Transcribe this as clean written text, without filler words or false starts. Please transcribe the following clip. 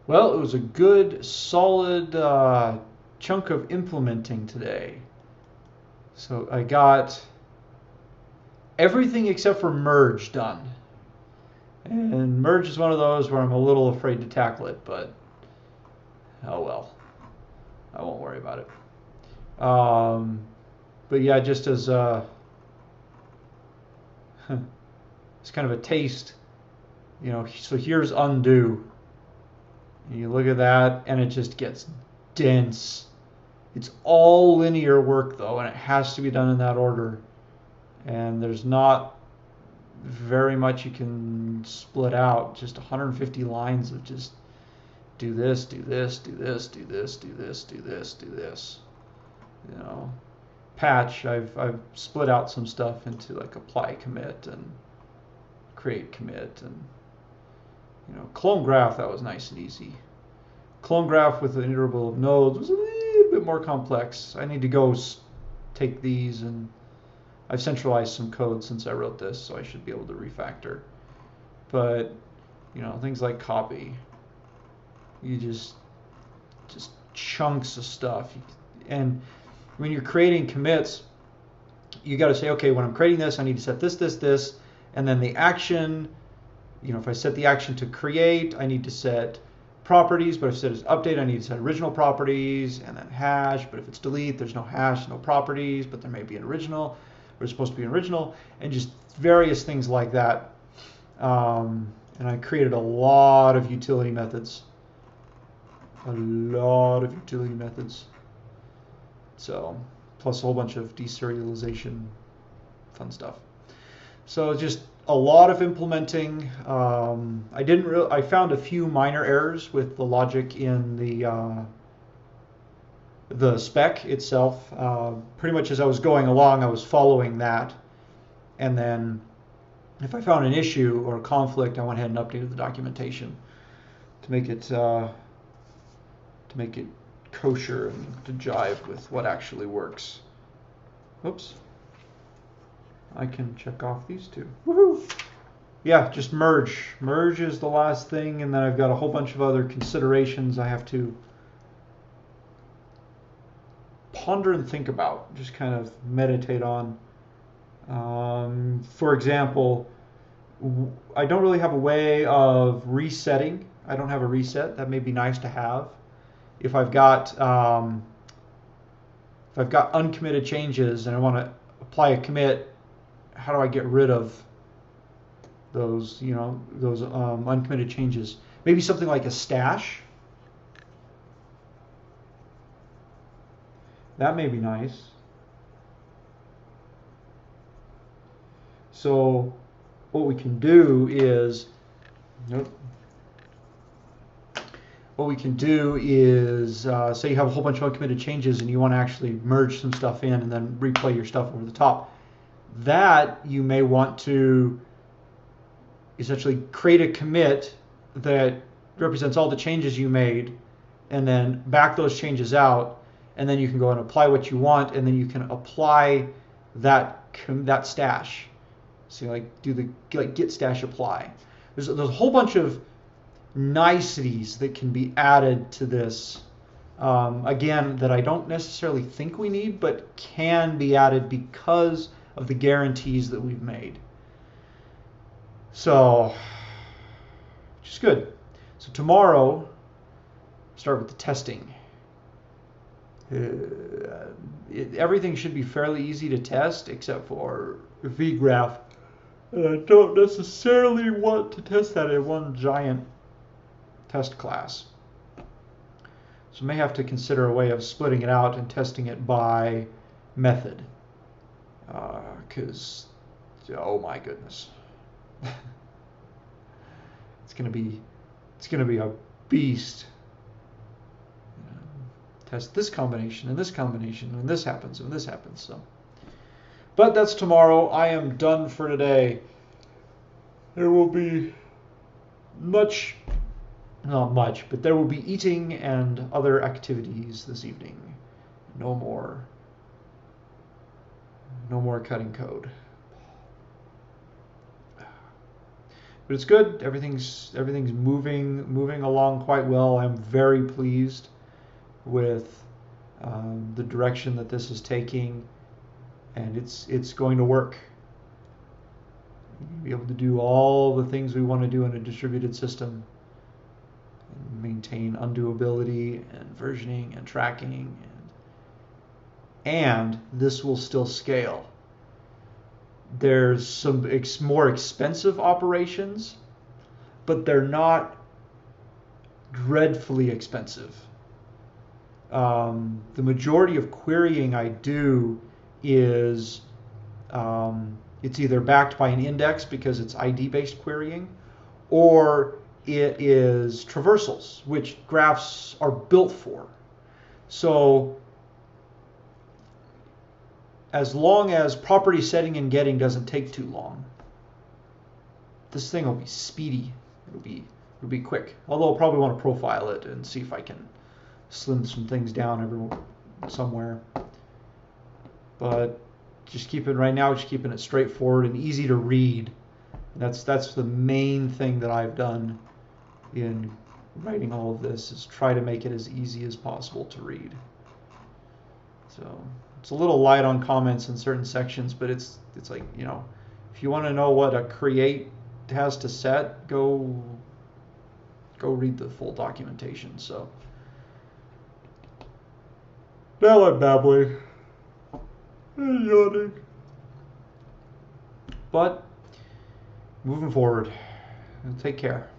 Well, it was a good, solid chunk of implementing today. So I got everything except for merge done. And merge is one of those where I'm a little afraid to tackle it, but oh well. I won't worry about it. But yeah, just as it's kind of a taste, so here's undo. And you look at that, and it just gets dense. It's all linear work, though, and it has to be done in that order. And there's not very much you can split out. Just 150 lines of just do this, do this, do this, do this, do this, do this, do this. Patch, I've split out some stuff into like apply commit and create commit, and clone graph, that was nice and easy. Clone graph with an interval of nodes was a little bit more complex. I need to go take these, and I've centralized some code since I wrote this, so I should be able to refactor. But things like copy, you just chunks of stuff. And when you're creating commits, you got to say, okay, when I'm creating this, I need to set this, this, this, and then the action. If I set the action to create, I need to set properties, but if I set it as update, I need to set original properties, and then hash. But if it's delete, there's no hash, no properties, but there may be an original, or it's supposed to be an original, and just various things like that. And I created a lot of utility methods. So, plus a whole bunch of deserialization, fun stuff. So just a lot of implementing. I found a few minor errors with the logic in the spec itself. Pretty much as I was going along, I was following that, and then if I found an issue or a conflict, I went ahead and updated the documentation to make it kosher and to jive with what actually works. Oops. I can check off these two. Woohoo! Yeah, just merge. Merge is the last thing, and then I've got a whole bunch of other considerations I have to ponder and think about, just kind of meditate on. For example, I don't really have a way of resetting. I don't have a reset. That may be nice to have. If I've got uncommitted changes and I want to apply a commit, how do I get rid of those uncommitted changes? Maybe something like a stash. That may be nice. So what we can do is, say you have a whole bunch of uncommitted changes and you want to actually merge some stuff in and then replay your stuff over the top. That you may want to essentially create a commit that represents all the changes you made, and then back those changes out, and then you can go and apply what you want, and then you can apply that stash. So do the git stash apply. There's a whole bunch of niceties that can be added to this. Again, that I don't necessarily think we need, but can be added because of the guarantees that we've made. So, which is good. So tomorrow, start with the testing. Everything should be fairly easy to test except for vGraph. I don't necessarily want to test that in one giant test class. So I may have to consider a way of splitting it out and testing it by method. Because, oh my goodness. It's gonna be a beast. Test this combination and this combination, and this happens and this happens. So, but that's tomorrow. I am done for today. There will be not much, but there will be eating and other activities this evening. No more cutting code. But it's good. Everything's moving along quite well. I'm very pleased with the direction that this is taking, and it's going to work. We'll be able to do all the things we want to do in a distributed system, and maintain undoability and versioning and tracking, and this will still scale. There's some more expensive operations, but they're not dreadfully expensive. The majority of querying I do is it's either backed by an index because it's ID-based querying, or it is traversals, which graphs are built for. So as long as property setting and getting doesn't take too long, this thing will be speedy. It'll be quick. Although I'll probably want to profile it and see if I can slim some things down somewhere. But just keeping it straightforward and easy to read. That's the main thing that I've done in writing all of this, is try to make it as easy as possible to read. So it's a little light on comments in certain sections, but it's like, you know, if you want to know what a create has to set, go read the full documentation. So now I'm babbling and yawning. But moving forward, take care.